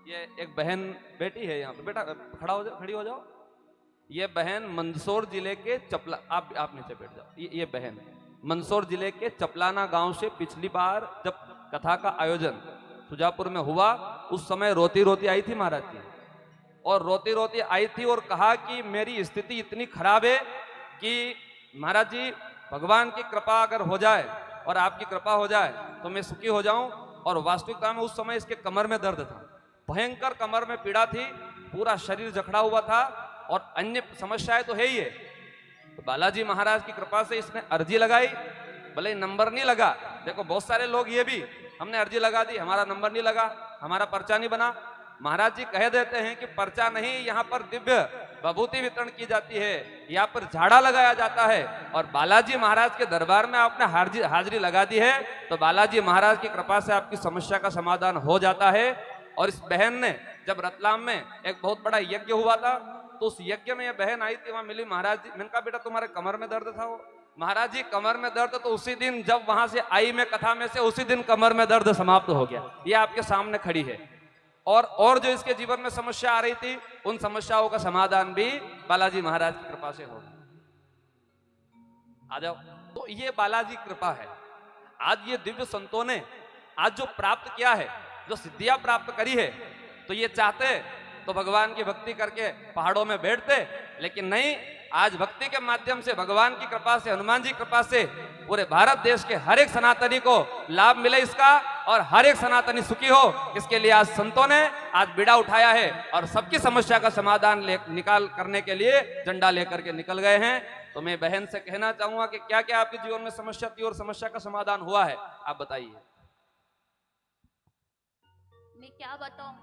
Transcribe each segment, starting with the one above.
ये एक बहन बेटी है यहाँ पे, बेटा खड़ा हो जाओ, खड़ी हो जाओ। ये बहन मंदसौर जिले के चपला, आप नीचे बैठ जाओ। ये बहन मंदसौर जिले के चपलाना गांव से पिछली बार जब कथा का आयोजन सुजापुर में हुआ, उस समय रोती रोती आई थी महाराज जी। और रोती रोती आई थी और कहा कि मेरी स्थिति इतनी खराब है कि महाराज जी भगवान की कृपा अगर हो जाए और आपकी कृपा हो जाए तो मैं सुखी हो जाऊं। और वास्तविकता में उस समय इसके कमर में दर्द था, भयंकर कमर में पीड़ा थी, पूरा शरीर जकड़ा हुआ था और अन्य समस्याएं तो है ही है। तो बालाजी महाराज की कृपा से इसने अर्जी लगाई, भले ही नंबर नहीं लगा। देखो बहुत सारे लोग ये भी, हमने अर्जी लगा दी, हमारा नंबर नहीं लगा, हमारा पर्चा नहीं बना। महाराज जी कह देते हैं कि पर्चा नहीं, यहाँ पर दिव्य विभूति वितरण की जाती है, यहाँ पर झाड़ा लगाया जाता है। और बालाजी महाराज के दरबार में आपने हाजिरी लगा दी है तो बालाजी महाराज की कृपा से आपकी समस्या का समाधान हो जाता है। और इस बहन ने जब रतलाम में एक बहुत बड़ा यज्ञ हुआ था, तो उस यज्ञ में ये बहन आई थी, वहां मिली महाराज जी। मैंने कहा बेटा तुम्हारे कमर में दर्द था? वो महाराज जी कमर में दर्द, तो उसी दिन जब वहां से आई मैं कथा में से, उसी दिन कमर में दर्द समाप्त हो गया। ये आपके सामने खड़ी है। और जो इसके जीवन में समस्या आ रही थी, उन समस्याओं का समाधान भी बालाजी महाराज की कृपा से होगा। आ जाओ। तो ये बालाजी कृपा है। आज ये दिव्य संतों ने आज जो प्राप्त किया है, जो सिद्धियां प्राप्त करी है, तो ये चाहते तो भगवान की भक्ति करके पहाड़ों में बैठते, लेकिन नहीं। आज भक्ति के माध्यम से, भगवान की कृपा से, हनुमान जी की कृपा से पूरे भारत देश के हर एक सनातनी को लाभ मिले इसका, और हर एक सनातनी सुखी हो, इसके लिए आज संतों ने आज बीड़ा उठाया है और सबकी समस्या का समाधान निकाल करने के लिए झंडा लेकर के निकल गए हैं। तो मैं बहन से कहना चाहूंगा कि क्या क्या आपके जीवन में समस्या थी और समस्या का समाधान हुआ है, आप बताइए। मैं क्या बताऊं,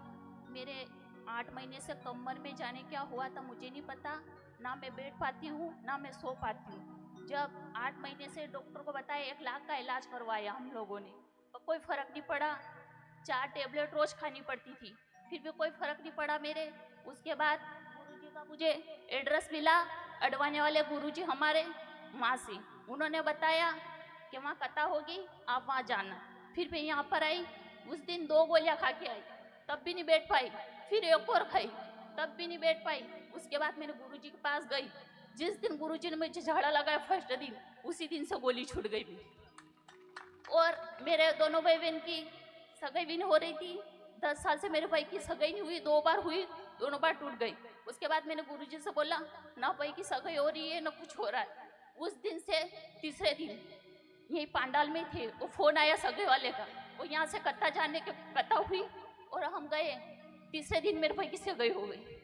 मेरे 8 महीने से कमर में जाने क्या हुआ था मुझे नहीं पता। ना मैं बैठ पाती हूँ ना मैं सो पाती हूँ। जब 8 महीने से डॉक्टर को बताया, 1 लाख का इलाज करवाया हम लोगों ने, और कोई फर्क नहीं पड़ा। 4 टेबलेट रोज खानी पड़ती थी, फिर भी कोई फर्क नहीं पड़ा मेरे। उसके बाद गुरुजी का मुझे एड्रेस मिला, अडवाने वाले गुरुजी हमारे मासी, उन्होंने बताया कि वहाँ कथा होगी, आप वहाँ जाना। फिर मैं यहाँ पर आई, उस दिन 2 गोलियां खा के आई, तब भी नहीं बैठ पाई। फिर एक और खाई, तब भी नहीं बैठ पाई। उसके बाद मैंने गुरुजी के पास गई। जिस दिन गुरुजी ने मुझे झाड़ा लगाया फर्स्ट दिन, उसी दिन से गोली छूट गई मेरी। और मेरे दोनों भाई बहन की सगाई भी नहीं हो रही थी। 10 साल से मेरे भाई की सगाई नहीं हुई, 2 बार हुई, दोनों बार टूट गई। उसके बाद मैंने गुरुजी से बोला, ना भाई की सगाई हो रही है ना कुछ हो रहा है। उस दिन से तीसरे दिन यही पांडाल में थे, वो फोन आया सगे वाले का, वो यहाँ से कथा जाने के कथा हुई और हम गए। तीसरे दिन मेरे भाई की सगाई हो गई।